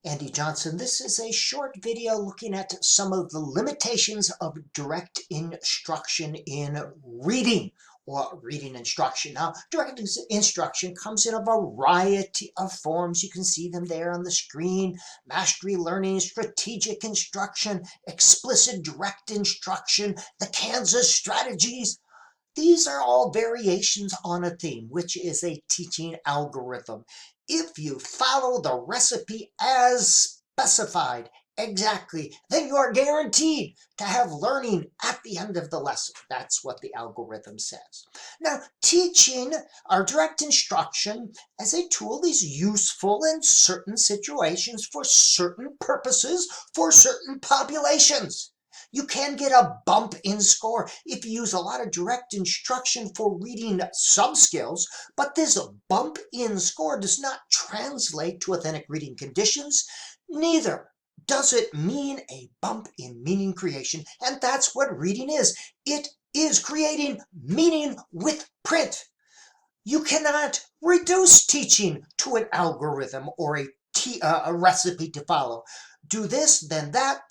Andy Johnson. This is a short video looking at some of the limitations of direct instruction in reading or reading instruction. Now, direct instruction comes in a variety of forms. You can see them there on the screen. Mastery learning, strategic instruction, explicit direct instruction, the Kansas strategies. These are all variations on a theme, which is a teaching algorithm. If you follow the recipe as specified exactly, then you are guaranteed to have learning at the end of the lesson. That's what the algorithm says. Now, teaching or direct instruction as a tool is useful in certain situations for certain purposes for certain populations. You can get a bump in score if you use a lot of direct instruction for reading sub-skills, but this bump in score does not translate to authentic reading conditions. Neither does it mean a bump in meaning creation, and that's what reading is. It is creating meaning with print. You cannot reduce teaching to an algorithm or a recipe to follow. Do this, then that,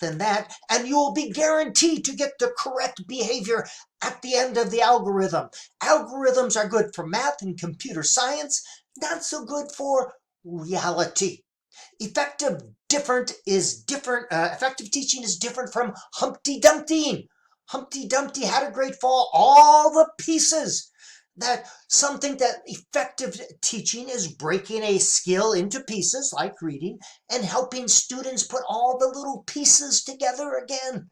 and you'll be guaranteed to get the correct behavior at the end of the algorithm. Algorithms are good for math and computer science, not so good for reality. Effective teaching is different from Humpty Dumptying. Humpty Dumpty had a great fall, all the pieces. That something that effective teaching is breaking a skill into pieces like reading and helping students put all the little pieces together again.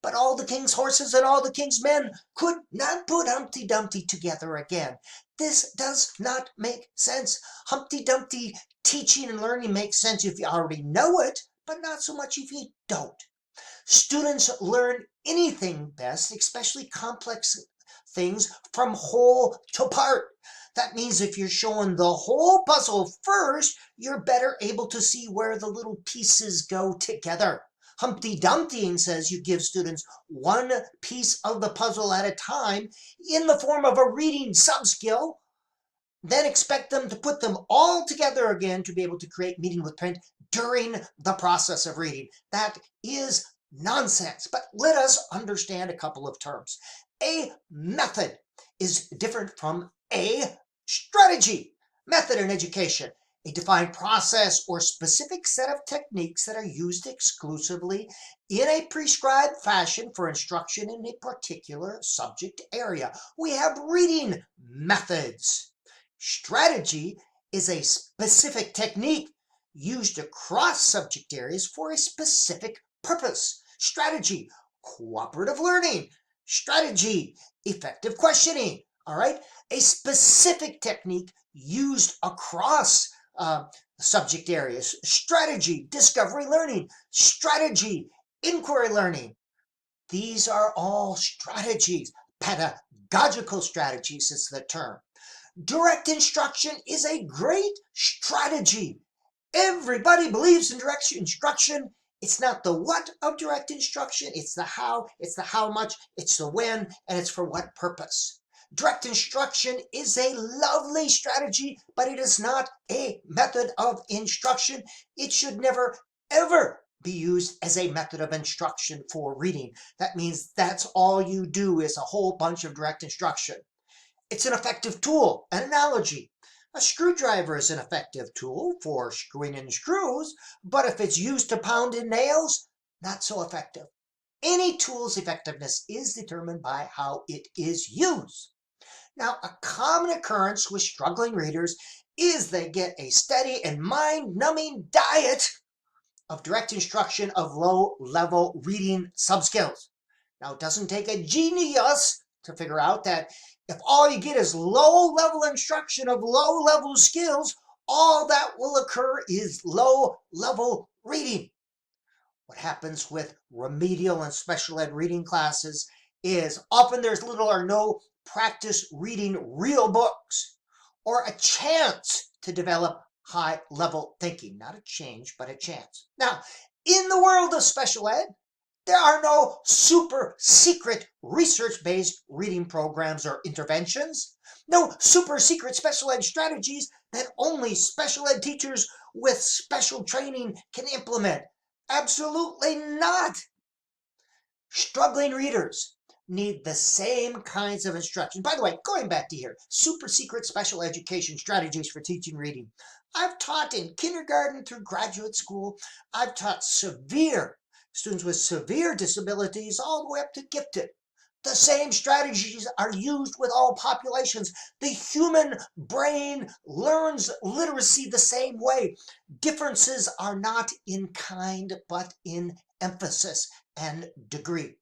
But all the king's horses and all the king's men could not put Humpty Dumpty together again. This does not make sense. Humpty Dumpty teaching and learning makes sense if you already know it, but not so much if you don't. Students learn anything best, especially complex things, from whole to part. That means if you're showing the whole puzzle first, you're better able to see where the little pieces go together. Humpty Dumptying says you give students one piece of the puzzle at a time in the form of a reading sub-skill, then expect them to put them all together again to be able to create meaning with print during the process of reading. That is nonsense. But let us understand a couple of terms. A method is different from a strategy. Method in education, a defined process or specific set of techniques that are used exclusively in a prescribed fashion for instruction in a particular subject area. We have reading methods. Strategy is a specific technique used across subject areas for a specific purpose. Strategy, cooperative learning. Strategy, effective questioning. All right, a specific technique used across subject areas. Strategy, discovery learning. Strategy, inquiry learning. These are all strategies. Pedagogical strategies is the term. Direct instruction is a great strategy. Everybody believes in direct instruction. It's not the what of direct instruction, it's the how much, it's the when, and it's for what purpose. Direct instruction is a lovely strategy, but it is not a method of instruction. It should never, ever be used as a method of instruction for reading. That means that's all you do is a whole bunch of direct instruction. It's an effective tool, an analogy. A screwdriver is an effective tool for screwing in screws, but if it's used to pound in nails, not so effective. Any tool's effectiveness is determined by how it is used. Now, a common occurrence with struggling readers is they get a steady and mind-numbing diet of direct instruction of low-level reading subskills. Now, it doesn't take a genius to figure out that if all you get is low-level instruction of low-level skills, all that will occur is low-level reading. What happens with remedial and special ed reading classes is often there's little or no practice reading real books or a chance to develop high-level thinking. Not a change, but a chance. Now, in the world of special ed, there are no super secret research-based reading programs or interventions. No super secret special ed strategies that only special ed teachers with special training can implement? Absolutely not. Struggling readers need the same kinds of instruction. By the way, going back to here, super secret special education strategies for teaching reading. I've taught in kindergarten through graduate school. I've taught students with severe disabilities all the way up to gifted. The same strategies are used with all populations. The human brain learns literacy the same way. Differences are not in kind, but in emphasis and degree.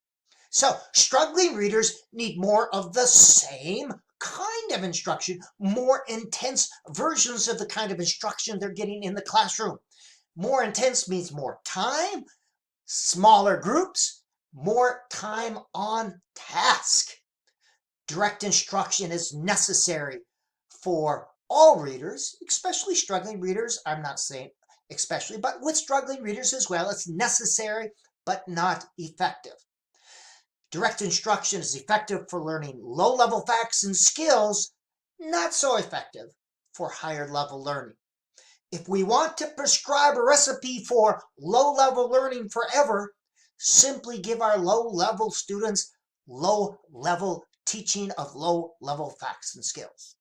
So struggling readers need more of the same kind of instruction, more intense versions of the kind of instruction they're getting in the classroom. More intense means more time, smaller groups, more time on task. Direct instruction is necessary for all readers, especially struggling readers. I'm not saying especially, but with struggling readers as well, it's necessary but not effective. Direct instruction is effective for learning low-level facts and skills, not so effective for higher level learning. If we want to prescribe a recipe for low-level learning forever, simply give our low-level students low-level teaching of low-level facts and skills.